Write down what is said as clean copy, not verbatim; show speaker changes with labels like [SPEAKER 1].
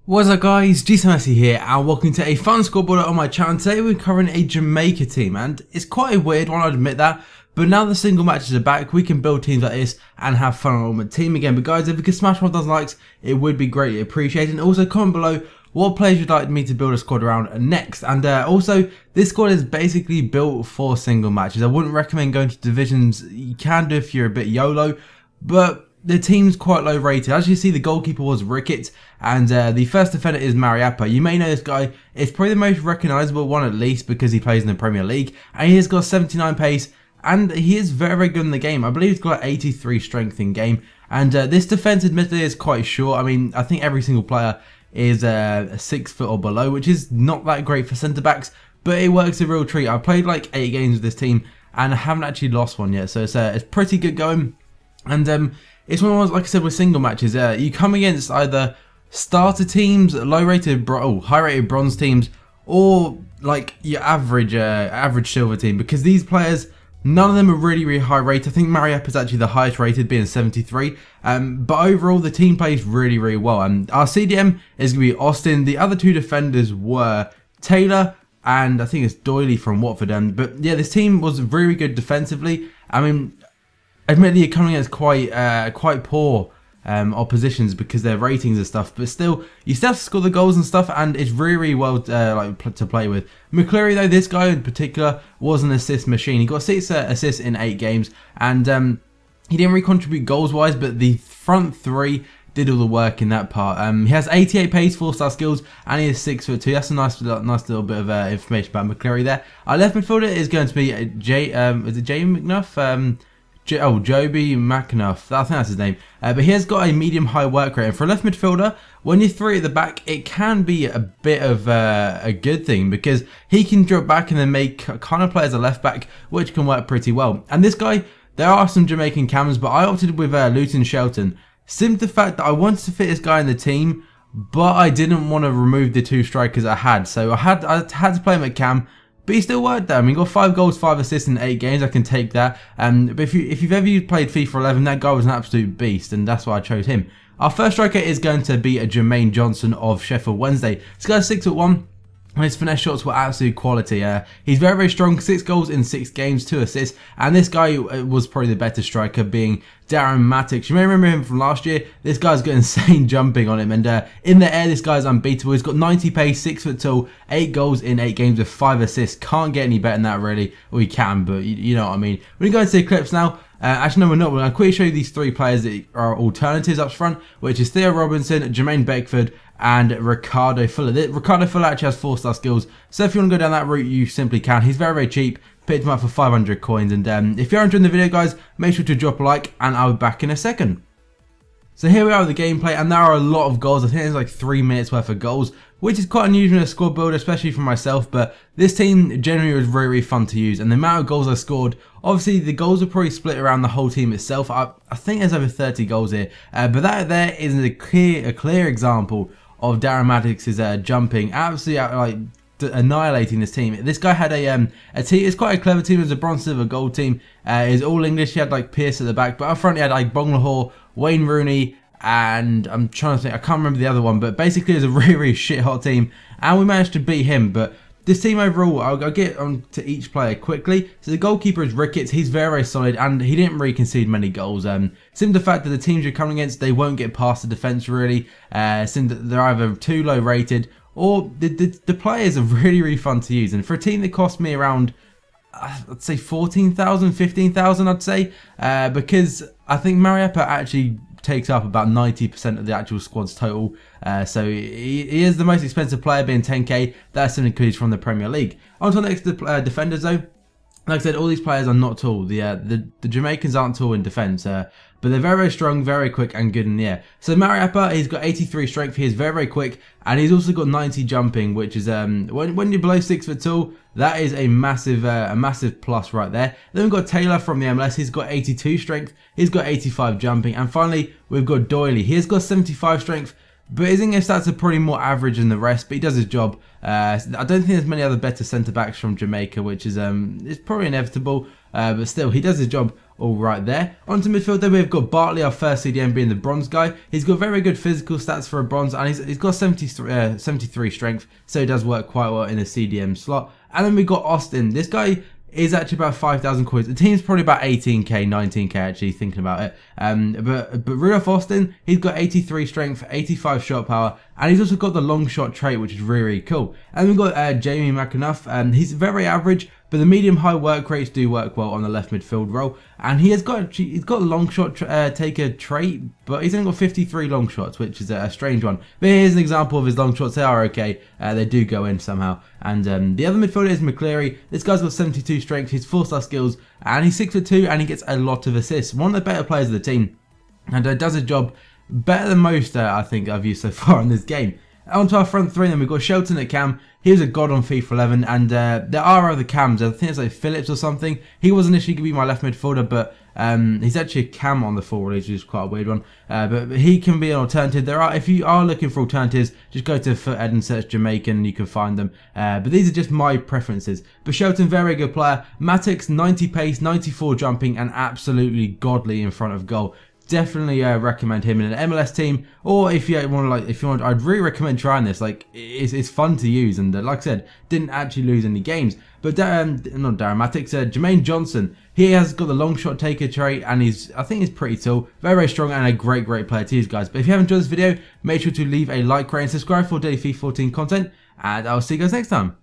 [SPEAKER 1] What's up guys, GCMSC here and welcome to a fun scoreboard on my channel. Today we're covering a Jamaica team and it's quite a weird one, I'd admit that, but now the single matches are back, we can build teams like this and have fun on Ultimate Team again. But guys, if you could smash 1,000 likes, it would be greatly appreciated. And also comment below what players you'd like me to build a squad around next. And also, this squad is basically built for single matches. I wouldn't recommend going to divisions. You can do if you're a bit YOLO, but the team's quite low rated. As you see, the goalkeeper was Ricketts, and the first defender is Mariappa. You may know this guy. It's probably the most recognisable one, at least because he plays in the Premier League, and he has got 79 pace, and he is very, very good in the game. I believe he's got 83 strength in game, and this defence admittedly is quite short. I mean, I think every single player is 6 foot or below, which is not that great for centre backs, but it works a real treat. I've played like 8 games with this team, and I haven't actually lost one yet, so it's pretty good going. And it's one of those, like I said, with single matches. You come against either starter teams, high-rated bronze teams, or like your average silver team. Because these players, none of them are really, really high rated. I think Mariappa is actually the highest rated, being 73. But overall, the team plays really, really well. And our CDM is going to be Austin. The other two defenders were Taylor and I think it's Doyley from Watford. But yeah, this team was very good defensively. I mean, admittedly, you're coming against quite poor oppositions because their ratings and stuff, but still, you still have to score the goals and stuff, and it's really, really well to play with. McCleary, though, this guy in particular was an assist machine. He got 6 assists in 8 games, and he didn't really contribute goals-wise, but the front 3 did all the work in that part. He has 88 pace, 4-star skills, and he is 6'2". That's a nice little bit of information about McCleary there. Our left midfielder is going to be is it Jay McNuff? Joby McNuff, I think that's his name. But he has got a medium-high work rate. And for a left midfielder, when you're 3 at the back, it can be a bit of a good thing because he can drop back and then make kind of play as a left back, which can work pretty well. And this guy, there are some Jamaican cams, but I opted with Luton Shelton. Simply the fact that I wanted to fit this guy in the team, but I didn't want to remove the 2 strikers I had. So I had to play him at cam. But he still worked there. I mean, he got 5 goals, 5 assists in 8 games. I can take that. But if you've ever played FIFA 11, that guy was an absolute beast, and that's why I chose him. Our first striker is going to be a Jermaine Johnson of Sheffield Wednesday. This guy's 6'1". And his finesse shots were absolute quality. He's very, very strong. 6 goals in 6 games, 2 assists. And this guy was probably the better striker, being Darren Mattix. You may remember him from last year. This guy's got insane jumping on him. And in the air, this guy's unbeatable. He's got 90 pace, 6 foot tall, 8 goals in 8 games with 5 assists. Can't get any better than that, really. Well, you can, but you know what I mean. We're going to go into the clips now. Actually, no, we're not. We're going to quickly show you these 3 players that are alternatives up front, which is Theo Robinson, Jermaine Beckford, and Ricardo Fuller. Ricardo Fuller actually has 4-star skills, so if you want to go down that route, you simply can. He's very, very cheap. Picked him up for 500 coins, and if you're enjoying the video, guys, make sure to drop a like, and I'll be back in a second. So here we are with the gameplay, and there are a lot of goals. I think there's like 3 minutes worth of goals, which is quite unusual in a squad builder, especially for myself, but this team generally was very, very fun to use, and the amount of goals I scored, obviously the goals are probably split around the whole team itself. I think there's over 30 goals here, but that there is a clear example of Darren Mattix's jumping, absolutely annihilating this team. This guy had a team. It's quite a clever team. It was a bronze, silver, gold team. It's all English. He had like Pierce at the back, but up front he had like Bonglahor, Wayne Rooney, and I'm trying to think. I can't remember the other one, but basically it was a really, really shit hot team, and we managed to beat him. But this team overall, I'll get on to each player quickly. So the goalkeeper is Ricketts. He's very, very solid, and he didn't really concede many goals. Simply the fact that the teams you're coming against, they won't get past the defence really. Simply they're either too low rated, or the players are really, really fun to use. And for a team that cost me around, I'd say 14,000, 15,000, I'd say, because I think Mariappa actually takes up about 90% of the actual squad's total, so he is the most expensive player, being 10k. That's simply because he's from the Premier League. On to the next defenders though. Like I said, all these players are not tall. The Jamaicans aren't tall in defence, but they're very, very strong, very quick, and good in the air. So Mariappa, he's got 83 strength. He is very, very quick, and he's also got 90 jumping, which is when you're below 6 foot tall, that is a massive plus right there. Then we've got Taylor from the MLS. He's got 82 strength. He's got 85 jumping, and finally we've got Doyley. He has got 75 strength. But his English stats are probably more average than the rest, but he does his job. I don't think there's many other better centre-backs from Jamaica, which is it's probably inevitable, but still, he does his job all right there. Onto midfielder, we've got Bartley, our first CDM, being the bronze guy. He's got very good physical stats for a bronze, and he's got 73 strength, so he does work quite well in a CDM slot. And then we got Austin. This guy is actually about 5,000 coins. The team's probably about 18k, 19k actually, thinking about it. But Rudolph Austin, he's got 83 strength, 85 shot power, and he's also got the long shot trait, which is really cool. And we've got Jamie McAnuff, he's very average, but the medium-high work rates do work well on the left midfield role. And he's got a long shot taker trait, but he's only got 53 long shots, which is a strange one. But here's an example of his long shots. They are okay. They do go in somehow. And the other midfielder is McCleary. This guy's got 72 strength. He's 4-star skills, and he's 6'2", and he gets a lot of assists. One of the better players of the team, and does his job better than most I think I've used so far in this game. Onto our front three, then we've got Shelton at cam. He was a god on FIFA 11, and there are other cams. I think it's like Phillips or something. He was initially going to be my left midfielder, but he's actually a cam on the full release, which is quite a weird one. But he can be an alternative. If you are looking for alternatives, just go to Foothead and search Jamaican, and you can find them. But these are just my preferences. But Shelton, very good player. Matix, 90 pace, 94 jumping, and absolutely godly in front of goal. Definitely recommend him in an MLS team, or if you want, I'd really recommend trying this. Like, it's fun to use, and like I said, didn't actually lose any games. But not Darren Matix, Jermaine Johnson, he has got the long shot taker trait, and I think he's pretty tall, very strong, and a great player to use, guys. But if you haven't enjoyed this video, make sure to leave a like, rate, and subscribe for daily FIFA 14 content, and I'll see you guys next time.